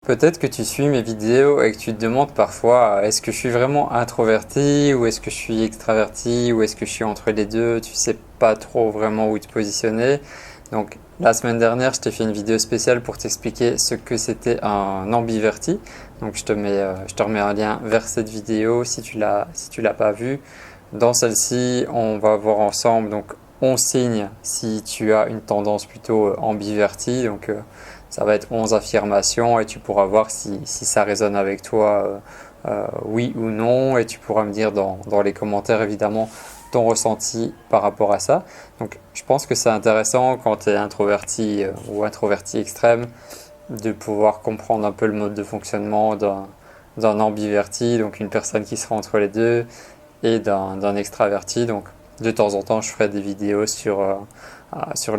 Peut-être que tu suis mes vidéos et que tu te demandes parfois est-ce que je suis vraiment introverti ou est-ce que je suis extraverti ou est-ce que je suis entre les deux, tu sais pas trop vraiment où te positionner. Donc la semaine dernière, je t'ai fait une vidéo spéciale pour t'expliquer ce que c'était un ambiverti. Donc je te remets un lien vers cette vidéo si tu l'as pas vue. Dans celle-ci, on va voir ensemble donc 11 signes si tu as une tendance plutôt ambivertie. Donc ça va être 11 affirmations et tu pourras voir si ça résonne avec toi, oui ou non. Et tu pourras me dire dans les commentaires évidemment ton ressenti par rapport à ça. Donc je pense que c'est intéressant quand tu es introverti ou introverti extrême de pouvoir comprendre un peu le mode de fonctionnement d'un ambiverti, donc une personne qui sera entre les deux, et d'un extraverti. Donc de temps en temps, je ferai des vidéos sur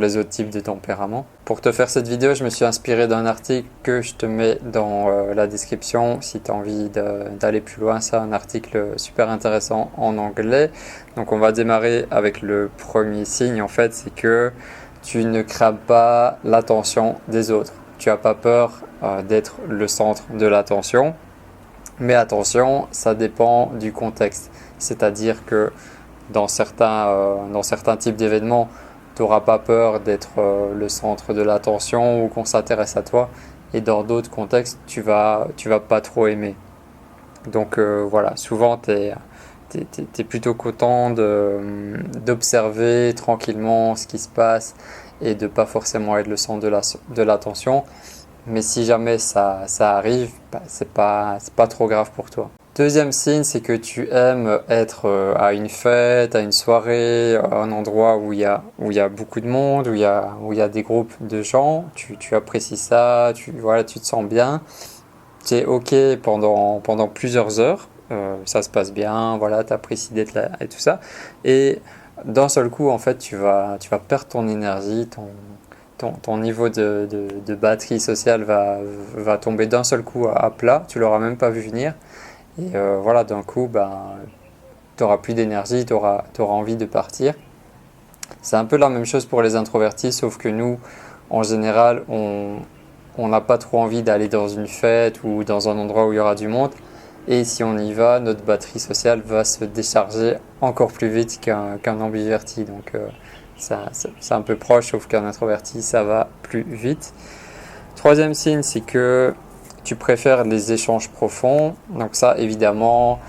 les autres types de tempéraments. Pour te faire cette vidéo, je me suis inspiré d'un article que je te mets dans la description si tu as envie d'aller plus loin. C'est un article super intéressant en anglais. Donc on va démarrer avec le premier signe en fait, c'est que tu ne crames pas l'attention des autres. Tu n'as pas peur d'être le centre de l'attention. Mais attention, ça dépend du contexte. C'est-à-dire que dans certains types d'événements, tu n'auras pas peur d'être le centre de l'attention ou qu'on s'intéresse à toi. Et dans d'autres contextes, tu vas pas trop aimer. Donc voilà, souvent tu es plutôt content d'observer tranquillement ce qui se passe et de pas forcément être le centre de l'attention. Mais si jamais ça arrive, c'est pas trop grave pour toi. Deuxième signe, c'est que tu aimes être à une fête, à une soirée, à un endroit où il y a beaucoup de monde, où il y a des groupes de gens. Tu apprécies ça, tu te sens bien. Tu es OK pendant plusieurs heures. Ça se passe bien, voilà, tu apprécies d'être là et tout ça. Et d'un seul coup, en fait, tu vas perdre ton énergie, ton niveau de batterie sociale va tomber d'un seul coup à plat, tu l'auras même pas vu venir. Et voilà, d'un coup, tu n'auras plus d'énergie, tu auras envie de partir. C'est un peu la même chose pour les introvertis, sauf que nous, en général, on n'a pas trop envie d'aller dans une fête ou dans un endroit où il y aura du monde. Et si on y va, notre batterie sociale va se décharger encore plus vite qu'un ambiverti. Donc c'est un peu proche, sauf qu'un introverti, ça va plus vite. Troisième signe, c'est que tu préfères les échanges profonds. Donc ça, évidemment,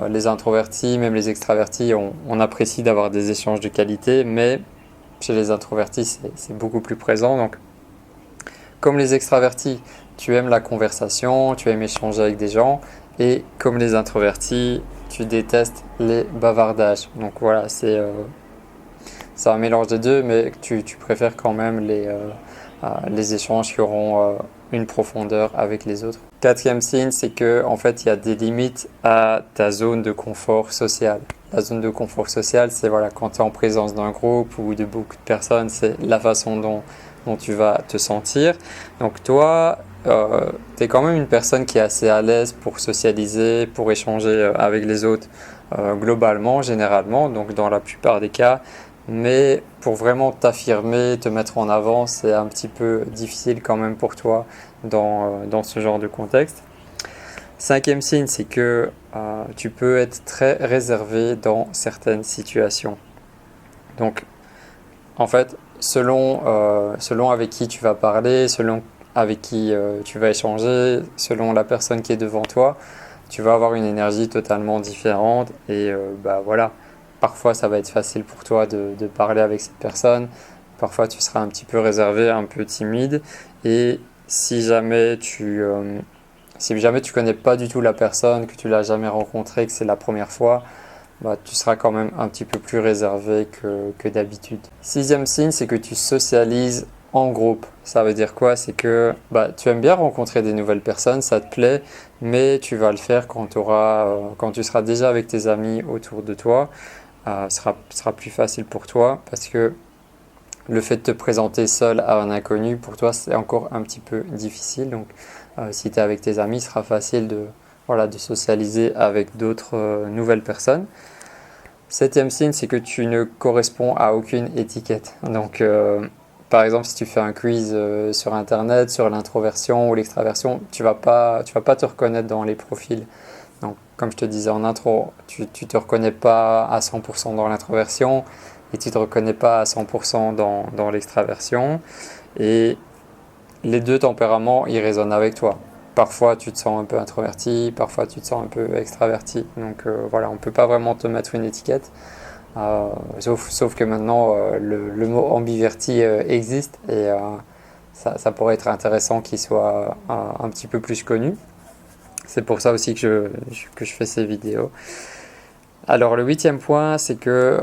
les introvertis, même les extravertis, on apprécie d'avoir des échanges de qualité, mais chez les introvertis, c'est beaucoup plus présent. Donc, comme les extravertis, tu aimes la conversation, tu aimes échanger avec des gens, et comme les introvertis, tu détestes les bavardages. Donc voilà, c'est un mélange des deux, mais tu préfères quand même les échanges qui auront une profondeur avec les autres. Quatrième signe, c'est que en fait, il y a des limites à ta zone de confort social. La zone de confort social, c'est voilà, quand tu es en présence d'un groupe ou de beaucoup de personnes, c'est la façon dont tu vas te sentir. Donc toi, tu es quand même une personne qui est assez à l'aise pour socialiser, pour échanger avec les autres globalement, généralement, donc dans la plupart des cas. Mais pour vraiment t'affirmer, te mettre en avant, c'est un petit peu difficile quand même pour toi dans ce genre de contexte. Cinquième signe, c'est que tu peux être très réservé dans certaines situations. Donc, en fait, selon avec qui tu vas parler, selon avec qui tu vas échanger, selon la personne qui est devant toi, tu vas avoir une énergie totalement différente et voilà. Parfois, ça va être facile pour toi de parler avec cette personne. Parfois, tu seras un petit peu réservé, un peu timide. Et si jamais tu connais pas du tout la personne, que tu l'as jamais rencontrée, que c'est la première fois, tu seras quand même un petit peu plus réservé que d'habitude. Sixième signe, c'est que tu socialises en groupe. Ça veut dire quoi? C'est que tu aimes bien rencontrer des nouvelles personnes, ça te plaît, mais tu vas le faire quand tu seras déjà avec tes amis autour de toi. Sera plus facile pour toi parce que le fait de te présenter seul à un inconnu, pour toi, c'est encore un petit peu difficile. Donc, si tu es avec tes amis, il sera facile de socialiser avec d'autres nouvelles personnes. Septième signe, c'est que tu ne corresponds à aucune étiquette. Donc, par exemple, si tu fais un quiz sur Internet, sur l'introversion ou l'extraversion, tu vas pas te reconnaître dans les profils. Donc, comme je te disais en intro, tu te reconnais pas à 100% dans l'introversion et tu te reconnais pas à 100% dans l'extraversion. Et les deux tempéraments, ils résonnent avec toi. Parfois, tu te sens un peu introverti, parfois, tu te sens un peu extraverti. Donc, voilà, on peut pas vraiment te mettre une étiquette. Sauf que maintenant, le mot ambiverti existe et ça pourrait être intéressant qu'il soit un petit peu plus connu. C'est pour ça aussi que je fais ces vidéos. Alors le huitième point, c'est que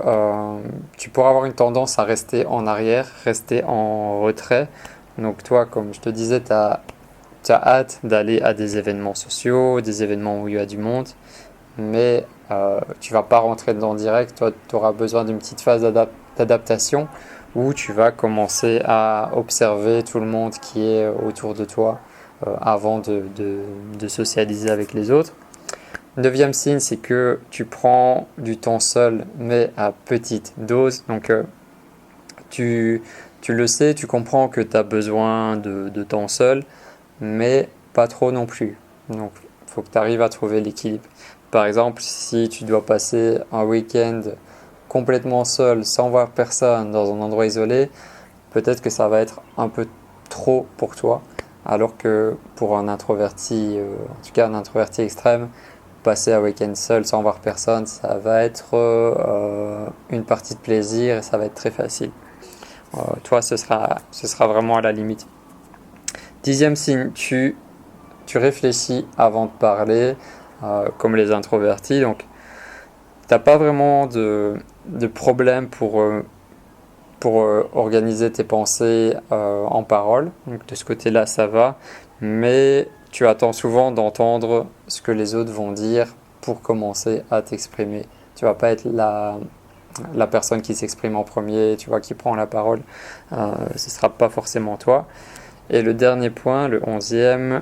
tu pourras avoir une tendance à rester en arrière, rester en retrait. Donc toi, comme je te disais, tu as hâte d'aller à des événements sociaux, des événements où il y a du monde, mais tu vas pas rentrer dedans direct. Toi, tu auras besoin d'une petite phase d'adaptation où tu vas commencer à observer tout le monde qui est autour de toi avant de socialiser avec les autres. Neuvième signe, c'est que tu prends du temps seul, mais à petite dose. Donc, tu, tu le sais, tu comprends que tu as besoin de temps seul, mais pas trop non plus. Donc, il faut que tu arrives à trouver l'équilibre. Par exemple, si tu dois passer un week-end complètement seul, sans voir personne, dans un endroit isolé, peut-être que ça va être un peu trop pour toi. Alors que pour un introverti, en tout cas un introverti extrême, passer un week-end seul sans voir personne, ça va être une partie de plaisir et ça va être très facile. Toi, ce sera vraiment à la limite. Dixième signe, tu réfléchis avant de parler, comme les introvertis. Donc, tu n'as pas vraiment de problème pour organiser tes pensées en parole. Donc, de ce côté-là, ça va. Mais tu attends souvent d'entendre ce que les autres vont dire pour commencer à t'exprimer. Tu vas pas être la personne qui s'exprime en premier, tu vois, qui prend la parole. Ce sera pas forcément toi. Et le dernier point, le 11e,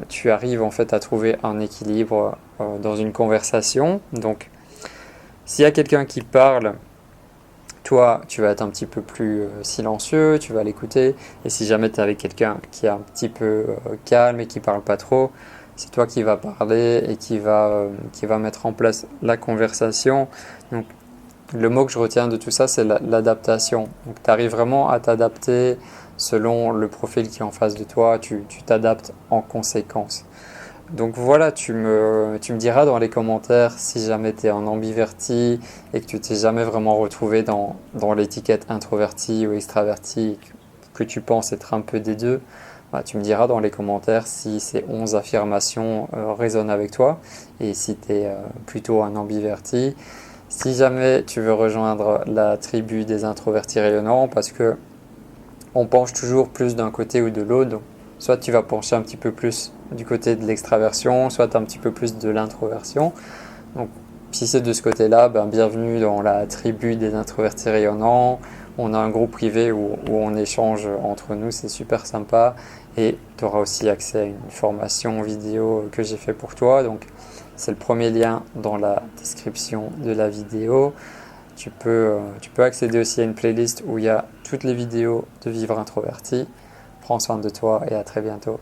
tu arrives en fait à trouver un équilibre dans une conversation. Donc, s'il y a quelqu'un qui parle, toi, tu vas être un petit peu plus silencieux, tu vas l'écouter. Et si jamais tu es avec quelqu'un qui est un petit peu calme et qui parle pas trop, c'est toi qui vas parler et qui va mettre en place la conversation. Donc, le mot que je retiens de tout ça, c'est l'adaptation. Donc, tu arrives vraiment à t'adapter selon le profil qui est en face de toi, tu t'adaptes en conséquence. Donc voilà, tu me diras dans les commentaires si jamais tu es en ambiverti et que tu t'es jamais vraiment retrouvé dans l'étiquette introverti ou extraverti, que tu penses être un peu des deux. Bah, tu me diras dans les commentaires si ces 11 affirmations résonnent avec toi et si tu es plutôt un ambiverti. Si jamais tu veux rejoindre la tribu des introvertis rayonnants, parce que on penche toujours plus d'un côté ou de l'autre. Donc, soit tu vas pencher un petit peu plus du côté de l'extraversion, soit un petit peu plus de l'introversion. Donc, si c'est de ce côté-là, ben, bienvenue dans la tribu des introvertis rayonnants. On a un groupe privé où on échange entre nous, c'est super sympa. Et tu auras aussi accès à une formation vidéo que j'ai fait pour toi. Donc, c'est le premier lien dans la description de la vidéo. Tu peux accéder aussi à une playlist où il y a toutes les vidéos de Vivre Introverti. Prends soin de toi et à très bientôt.